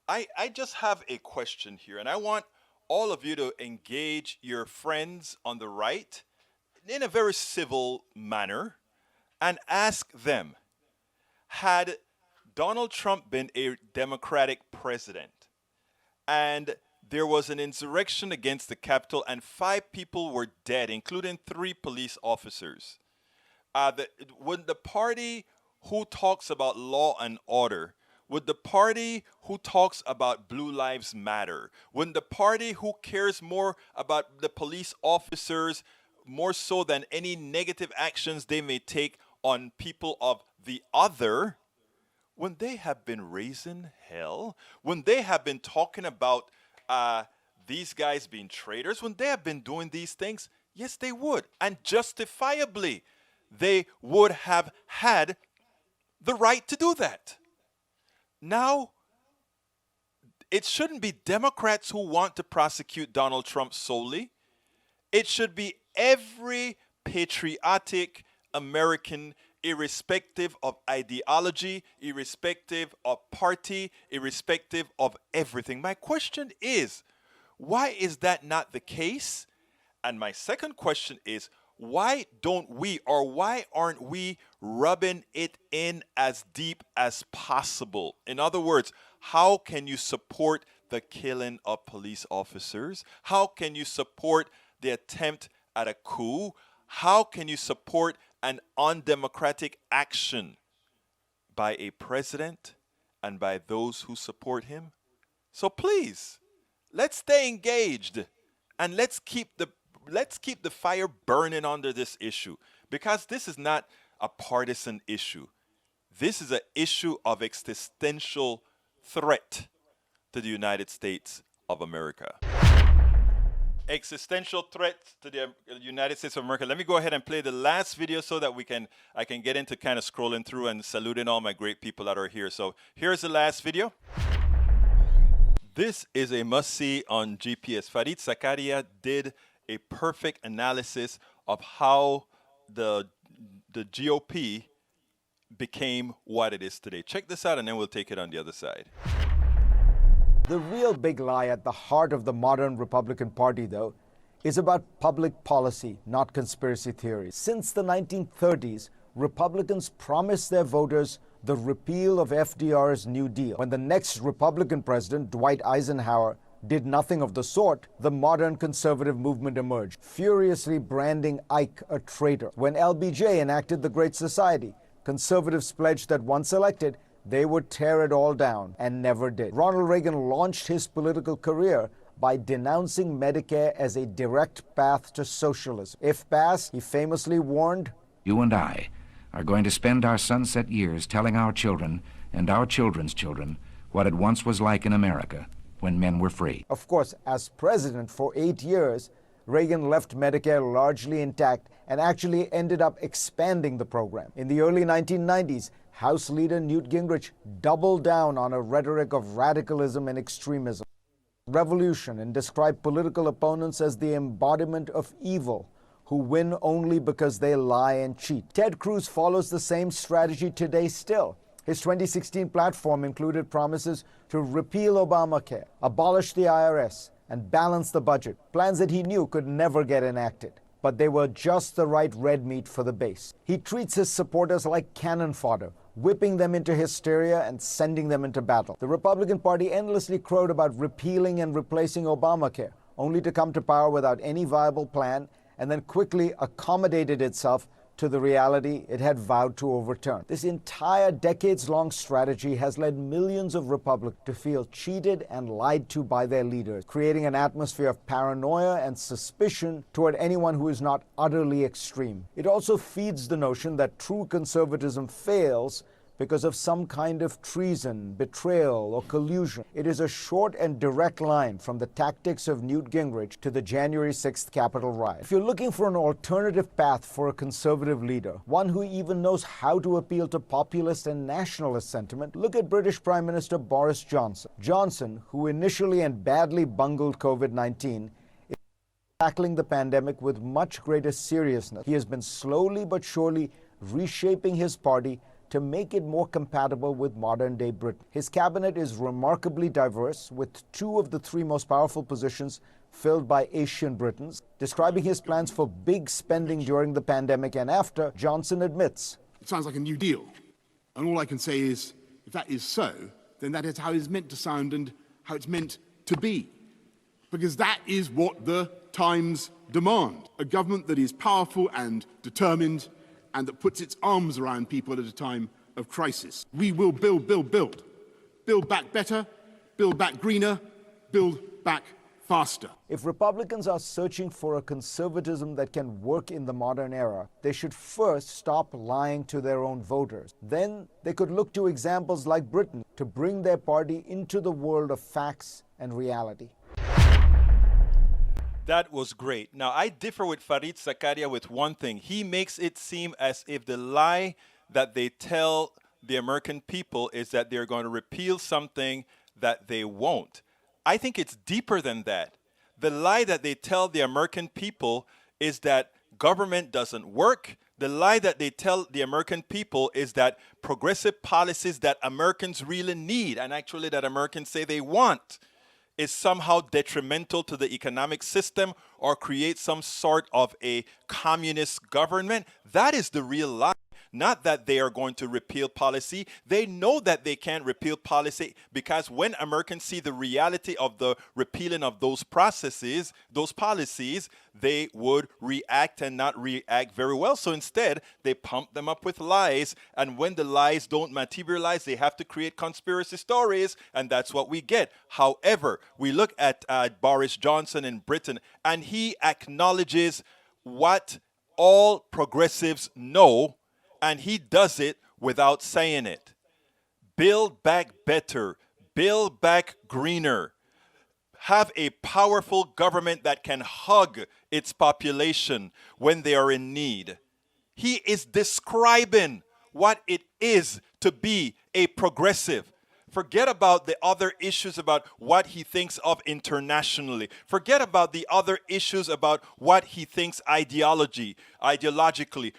I just have a question here, and I want all of you to engage your friends on the right in a very civil manner and ask them, had Donald Trump been a Democratic president and there was an insurrection against the Capitol and 5 people were dead, including 3 police officers, would the party who talks about law and order, would the party who talks about Blue Lives Matter, would the party who cares more about the police officers more so than any negative actions they may take on people of the other, when they have been raising hell, when they have been talking about these guys being traitors, when they have been doing these things, yes, they would. And justifiably, they would have had the right to do that. Now, it shouldn't be Democrats who want to prosecute Donald Trump solely. It should be every patriotic American irrespective of ideology, irrespective of party, irrespective of everything. My question is, why is that not the case? And my second question is, why don't we, or why aren't we rubbing it in as deep as possible? In other words, how can you support the killing of police officers? How can you support the attempt at a coup? How can you support an undemocratic action by a president and by those who support him? So please, let's stay engaged and let's keep the fire burning under this issue, because this is not a partisan issue. This is an issue of existential threat to the United States of America. Existential threat to the United States of America. Let me go ahead and play the last video so that I can get into kind of scrolling through and saluting all my great people that are here. So here's the last video. This is a must-see on GPS. Fareed Zakaria did a perfect analysis of how the GOP became what it is today. Check this out, and then we'll take it on the other side. The real big lie at the heart of the modern Republican Party, though, is about public policy, not conspiracy theories. Since the 1930s, Republicans promised their voters the repeal of FDR's New Deal. When the next Republican president, Dwight Eisenhower, did nothing of the sort, the modern conservative movement emerged, furiously branding Ike a traitor. When LBJ enacted the Great Society, conservatives pledged that once elected, they would tear it all down, and never did. Ronald Reagan launched his political career by denouncing Medicare as a direct path to socialism. If passed, he famously warned, "You and I are going to spend our sunset years telling our children and our children's children what it once was like in America when men were free." Of course, as president for 8 years, Reagan left Medicare largely intact and actually ended up expanding the program. In the early 1990s, House Leader Newt Gingrich doubled down on a rhetoric of radicalism and extremism, revolution, and described political opponents as the embodiment of evil, who win only because they lie and cheat. Ted Cruz follows the same strategy today still. His 2016 platform included promises to repeal Obamacare, abolish the IRS, and balance the budget, plans that he knew could never get enacted. But they were just the right red meat for the base. He treats his supporters like cannon fodder, whipping them into hysteria and sending them into battle. The Republican Party endlessly crowed about repealing and replacing Obamacare, only to come to power without any viable plan, and then quickly accommodated itself to the reality it had vowed to overturn. This entire decades-long strategy has led millions of Republicans to feel cheated and lied to by their leaders, creating an atmosphere of paranoia and suspicion toward anyone who is not utterly extreme. It also feeds the notion that true conservatism fails because of some kind of treason, betrayal, or collusion. It is a short and direct line from the tactics of Newt Gingrich to the January 6th Capitol riot. If you're looking for an alternative path for a conservative leader, one who even knows how to appeal to populist and nationalist sentiment, look at British Prime Minister Boris Johnson. Johnson, who initially and badly bungled COVID-19, is tackling the pandemic with much greater seriousness. He has been slowly but surely reshaping his party to make it more compatible with modern-day Britain. His cabinet is remarkably diverse, with 2 of the 3 most powerful positions filled by Asian Britons. Describing his plans for big spending during the pandemic and after, Johnson admits, "It sounds like a New Deal. And all I can say is, if that is so, then that is how it's meant to sound and how it's meant to be. Because that is what the times demand. A government that is powerful and determined and that puts its arms around people at a time of crisis. We will build, build, build. Build back better, build back greener, build back faster." If Republicans are searching for a conservatism that can work in the modern era, they should first stop lying to their own voters. Then they could look to examples like Britain to bring their party into the world of facts and reality. That was great. Now, I differ with Fareed Zakaria with one thing. He makes it seem as if the lie that they tell the American people is that they're going to repeal something that they won't. I think it's deeper than that. The lie that they tell the American people is that government doesn't work, The lie that they tell the American people is that progressive policies that Americans really need, and actually that Americans say they want, is somehow detrimental to the economic system or create some sort of a communist government. That is the real lie. Not that they are going to repeal policy. They know that they can't repeal policy because when Americans see the reality of the repealing of those processes, those policies, they would react and not react very well. So instead, they pump them up with lies. And when the lies don't materialize, they have to create conspiracy stories. And that's what we get. However, we look at Boris Johnson in Britain, and he acknowledges what all progressives know, and he does it without saying it. Build back better. Build back greener. Have a powerful government that can hug its population when they are in need. He is describing what it is to be a progressive. Forget about the other issues about what he thinks of internationally. Forget about the other issues about what he thinks ideologically.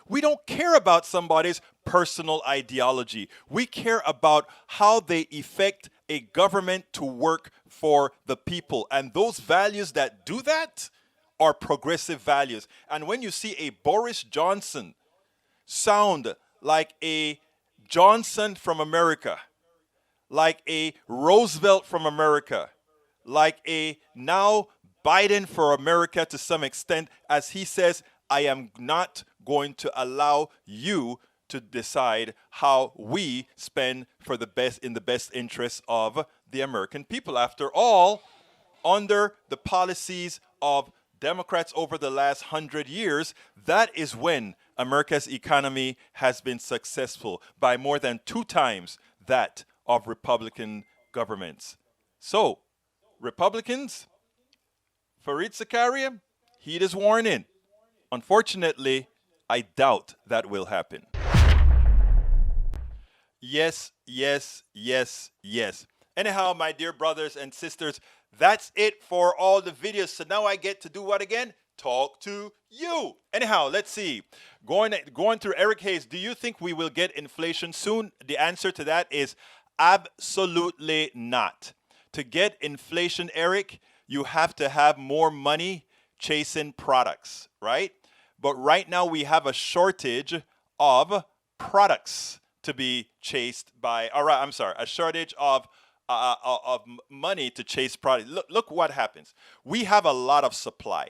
We don't care about somebody's personal ideology. We care about how they affect a government to work for the people. And those values that do that are progressive values. And when you see a Boris Johnson sound like a Johnson from America, like a Roosevelt from America, like a now Biden for America to some extent, as he says, I am not going to allow you to decide how we spend for the best in the best interests of the American people. After all, under the policies of Democrats over the last 100 years, that is when America's economy has been successful by more than 2 times that of Republican governments. So, Republicans, Fareed Zakaria, heed his warning. Unfortunately, I doubt that will happen. Yes, yes, yes, yes. Anyhow, my dear brothers and sisters, that's it for all the videos. So now I get to do what again? Talk to you. Anyhow, let's see. Going through Eric Hayes, do you think we will get inflation soon? The answer to that is absolutely not. To get inflation, Eric, you have to have more money chasing products, right? But right now we have a shortage of products to be chased by, a shortage of money to chase products. Look what happens. We have a lot of supply.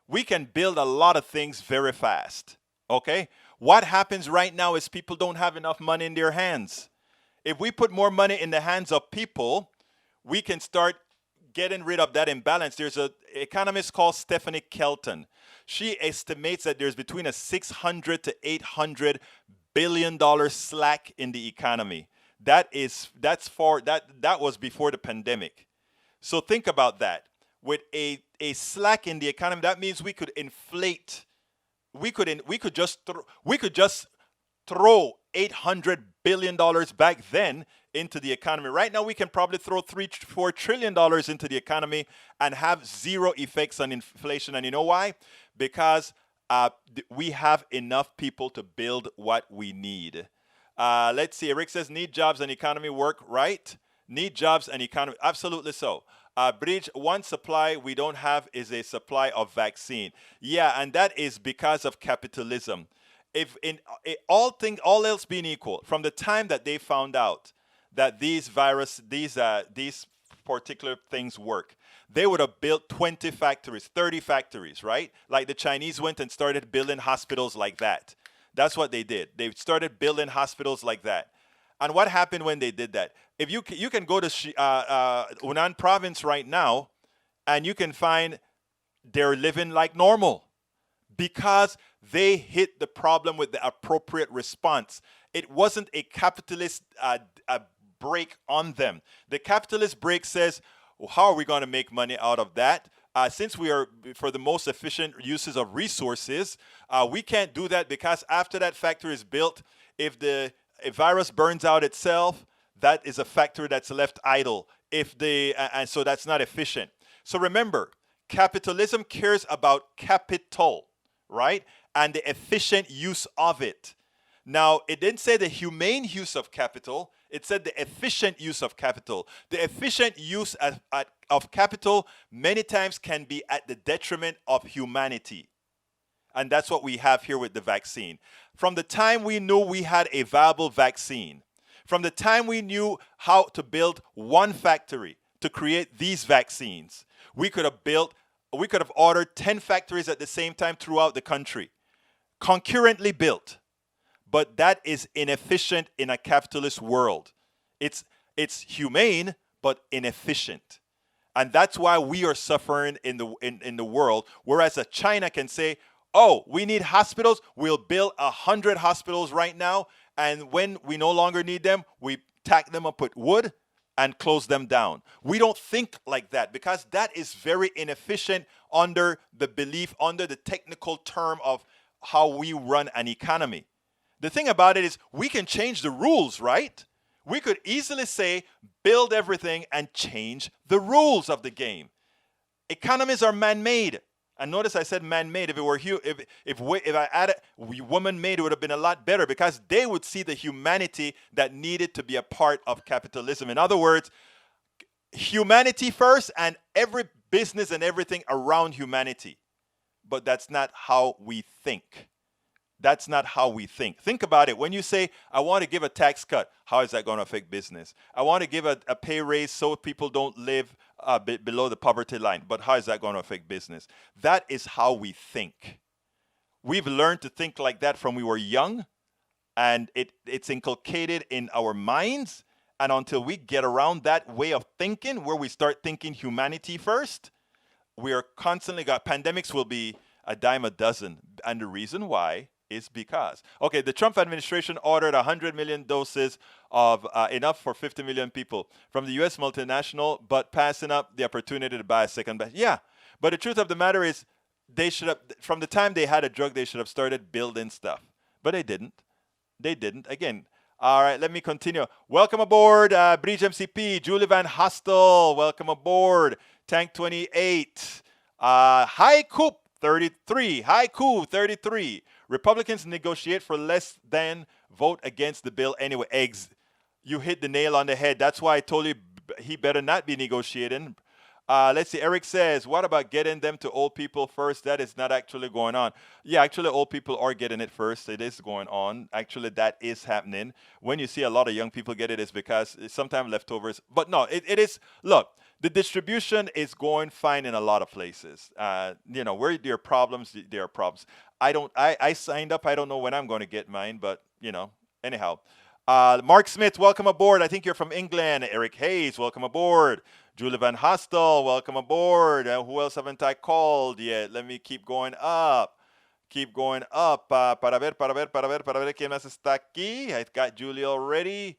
We can build a lot of things very fast, okay? What happens right now is people don't have enough money in their hands. If we put more money in the hands of people, we can start getting rid of that imbalance. There's an economist called Stephanie Kelton. She estimates that there's between a $600 to $800 billion slack in the economy. That was before the pandemic. So think about that. With a slack in the economy, that means we could inflate. We could just throw $800 billion back then into the economy. Right now, we can probably throw $3-4 trillion into the economy and have zero effects on inflation. And you know why? Because we have enough people to build what we need. Let's see. Rick says, need jobs and economy work, right? Need jobs and economy. Absolutely so. Bridge, one supply we don't have is a supply of vaccine. Yeah, and that is because of capitalism. If in all else being equal, from the time that they found out that these particular things work, they would have built 20 factories, 30 factories, right? Like the Chinese went and started building hospitals like that. That's what they did. They started building hospitals like that. And what happened when they did that? If you can go to Hunan province right now, and you can find they're living like normal because they hit the problem with the appropriate response. It wasn't a capitalist break on them. The capitalist break says, well, how are we going to make money out of that? Since we are for the most efficient uses of resources, we can't do that because after that factory is built, if the virus burns out itself, that is a factory that's left idle. And so that's not efficient. So remember, capitalism cares about capital, right? and the efficient use of it. Now, it didn't say the humane use of capital. It said the efficient use of capital. The efficient use of capital many times can be at the detriment of humanity. And that's what we have here with the vaccine. From the time we knew we had a viable vaccine, from the time we knew how to build one factory to create these vaccines, we could have ordered 10 factories at the same time throughout the country, concurrently built. But that is inefficient in a capitalist world. It's humane, but inefficient. And that's why we are suffering in the world, whereas China can say, oh, we need hospitals, we'll build 100 hospitals right now, and when we no longer need them, we tack them up with wood and close them down. We don't think like that because that is very inefficient under the belief, under the technical term of how we run an economy. The thing about it is we can change the rules, right? We could easily say, build everything and change the rules of the game. Economies are man-made. And notice I said man-made. If it were if I added woman-made, it would have been a lot better because they would see the humanity that needed to be a part of capitalism. In other words, humanity first and every business and everything around humanity. But that's not how we think. That's not how we think. Think about it. When you say, I want to give a tax cut, how is that going to affect business? I want to give a pay raise so people don't live below the poverty line. But how is that going to affect business? That is how we think. We've learned to think like that from we were young, and it's inculcated in our minds. And until we get around that way of thinking, where we start thinking humanity first, we are constantly pandemics will be a dime a dozen. And the reason why is because, okay, the Trump administration ordered 100 million doses of enough for 50 million people from the U.S. multinational, but passing up the opportunity to buy a second batch. Yeah, but the truth of the matter is they should have, from the time they had a drug, they should have started building stuff. But they didn't. They didn't. Again, all right, let me continue. Welcome aboard, Bridge MCP, Julie Van Hostel. Welcome aboard, Tank 28. High Coop 33. High Coop 33. Republicans negotiate for less than vote against the bill anyway. Eggs, you hit the nail on the head. That's why I told you he better not be negotiating. Let's see. Eric says, what about getting them to old people first? That is not actually going on. Yeah, actually, old people are getting it first. It is going on. Actually, that is happening. When you see a lot of young people get it, it's because it's sometimes leftovers. But no, it is. Look, the distribution is going fine in a lot of places. Where there are problems, there are problems. I signed up. I don't know when I'm going to get mine, but, anyhow. Mark Smith, welcome aboard. I think you're from England. Eric Hayes, welcome aboard. Julie Van Hostel, welcome aboard. Who else haven't I called yet? Let me keep going up. Keep going up. Para ver, ¿quién más está aquí? I got Julie already.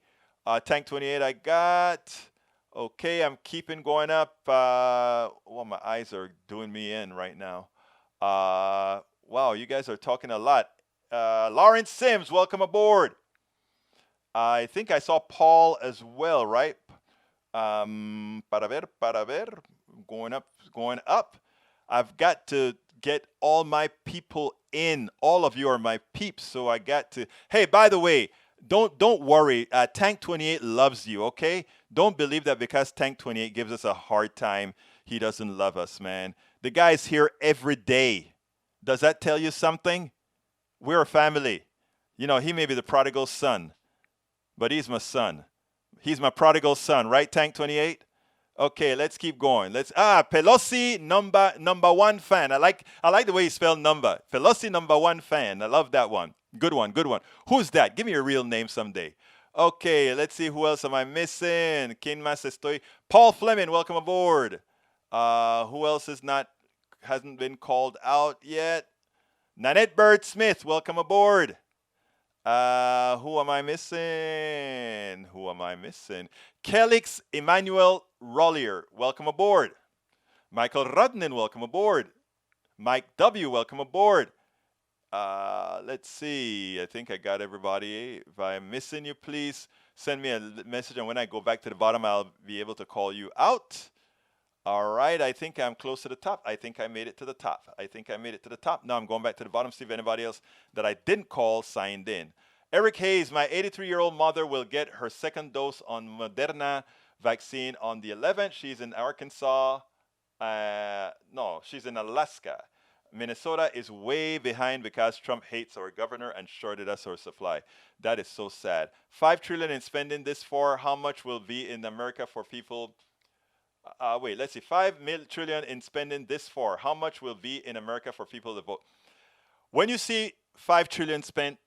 Tank 28 I got. Okay, I'm keeping going up. Well, my eyes are doing me in right now. Wow, you guys are talking a lot. Lawrence Sims, welcome aboard. I think I saw Paul as well, right? Para ver, going up. I've got to get all my people in. All of you are my peeps, so I got to. Hey, by the way, don't worry. Tank 28 loves you, okay? Don't believe that because Tank 28 gives us a hard time, he doesn't love us, man. The guy's here every day. Does that tell you something? We're a family. He may be the prodigal son, but he's my son. He's my prodigal son, right, Tank 28? Okay, let's keep going. Pelosi number one fan. I like the way you spell number. Pelosi number one fan. I love that one. Good one. Who's that? Give me your real name someday. Okay, let's see who else am I missing. ¿Quién más estoy? Paul Fleming, welcome aboard. Who else hasn't been called out yet? Nanette Bird Smith, welcome aboard. Who am I missing? Kelix Emmanuel Rollier, welcome aboard. Michael Rudnin, welcome aboard. Mike W., welcome aboard. Let's see. I think I got everybody. If I'm missing you, please send me a message, and when I go back to the bottom, I'll be able to call you out. All right, I think I'm close to the top. I think I made it to the top. I think I made it to the top. Now I'm going back to the bottom, see if anybody else that I didn't call signed in. Eric Hayes, my 83-year-old mother will get her second dose on Moderna vaccine on the 11th. She's in Arkansas. No, she's in Alaska. Minnesota is way behind because Trump hates our governor and shorted us our supply. That is so sad. $5 trillion in spending this for how much will be in America for people? Wait, let's see. $5 trillion in spending this for how much will be in America for people to vote? When you see $5 trillion spent,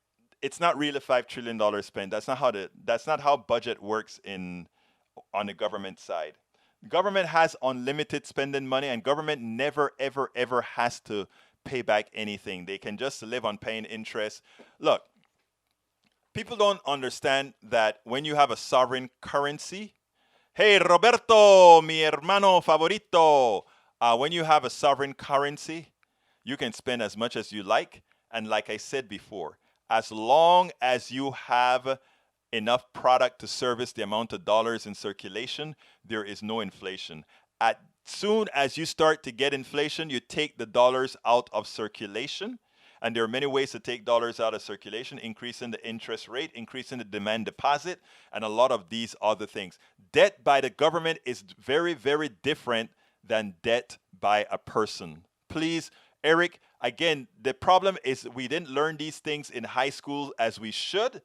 it's not really $5 trillion spent. That's not how budget works on the government side. Government has unlimited spending money, and government never, ever, ever has to pay back anything. They can just live on paying interest. Look, people don't understand that when you have a sovereign currency, hey, Roberto, mi hermano favorito, when you have a sovereign currency, you can spend as much as you like. And like I said before, as long as you have enough product to service the amount of dollars in circulation, there is no inflation. As soon as you start to get inflation, you take the dollars out of circulation. And there are many ways to take dollars out of circulation, increasing the interest rate, increasing the demand deposit, and a lot of these other things. Debt by the government is very, very different than debt by a person. Please, Eric, again, the problem is we didn't learn these things in high school as we should.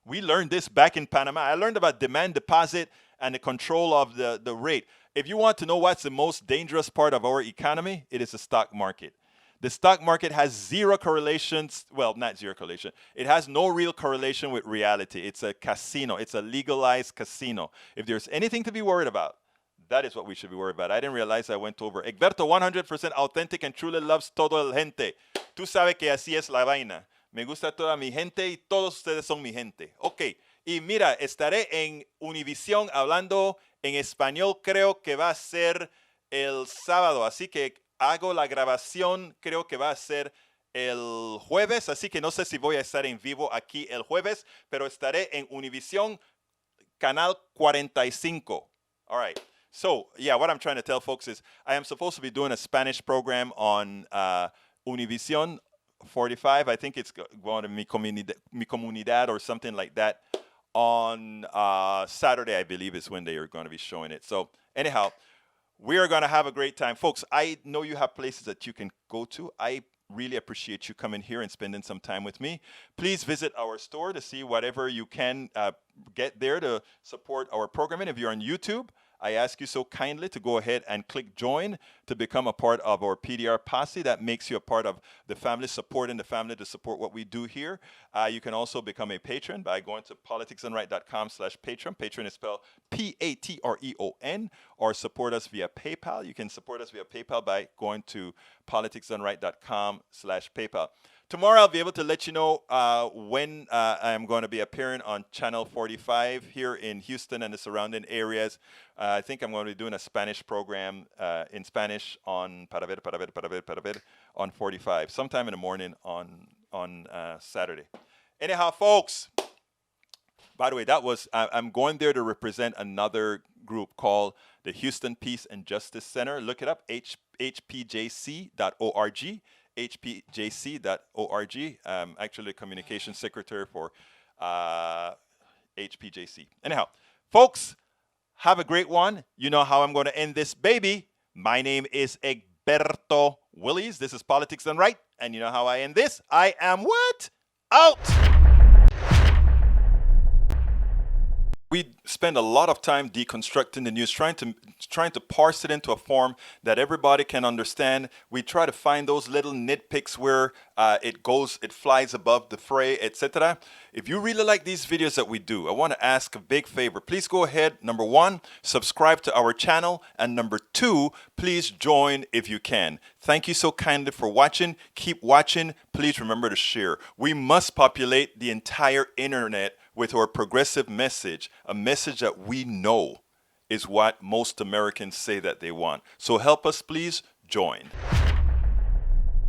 We learned this back in Panama. I learned about demand deposit and the control of the rate. If you want to know what's the most dangerous part of our economy, it is the stock market. The stock market has zero correlations. Well, not zero correlation. It has no real correlation with reality. It's a casino. It's a legalized casino. If there's anything to be worried about, that is what we should be worried about. I didn't realize I went over. Egberto, 100% authentic and truly loves todo el gente. Tú sabes que así es la vaina. Me gusta toda mi gente y todos ustedes son mi gente. Ok, y mira, estaré en Univisión hablando en español, creo que va a ser el sábado, así que hago la grabación, creo que va a ser el jueves, así que no sé si voy a estar en vivo aquí el jueves, pero estaré en Univisión, Canal 45. All right. So, yeah, what I'm trying to tell folks is I am supposed to be doing a Spanish program on Univisión 45. I think it's going to Mi Comunidad or something like that on Saturday, I believe, is when they are going to be showing it. So, anyhow, we are going to have a great time. Folks, I know you have places that you can go to. I really appreciate you coming here and spending some time with me. Please visit our store to see whatever you can get there to support our programming. If you're on YouTube, I ask you so kindly to go ahead and click join to become a part of our PDR posse. That makes you a part of the family, supporting the family to support what we do here. You can also become a patron by going to politicsdoneright.com/patron. Patron is spelled Patreon, or support us via PayPal. You can support us via PayPal by going to politicsdoneright.com/PayPal. Tomorrow I'll be able to let you know when I'm going to be appearing on Channel 45 here in Houston and the surrounding areas. I think I'm going to be doing a Spanish program in Spanish on para ver, on 45, sometime in the morning on Saturday. Anyhow, folks, by the way, I'm going there to represent another group called the Houston Peace and Justice Center. Look it up, hpjc.org. hpjc.org. I'm actually communication secretary for HPJC. Anyhow, folks, have a great one. You know how I'm going to end this baby. My name is Egberto Willies. This is Politics Done Right. And you know how I end this? I am what? Out! We spend a lot of time deconstructing the news, trying to parse it into a form that everybody can understand. We try to find those little nitpicks where it flies above the fray, etc. If you really like these videos that we do, I want to ask a big favor. Please go ahead, number 1, subscribe to our channel, and number 2, please join if you can. Thank you so kindly for watching. Keep watching. Please remember to share. We must populate the entire internet with our progressive message, a message that we know is what most Americans say that they want. So help us, please join.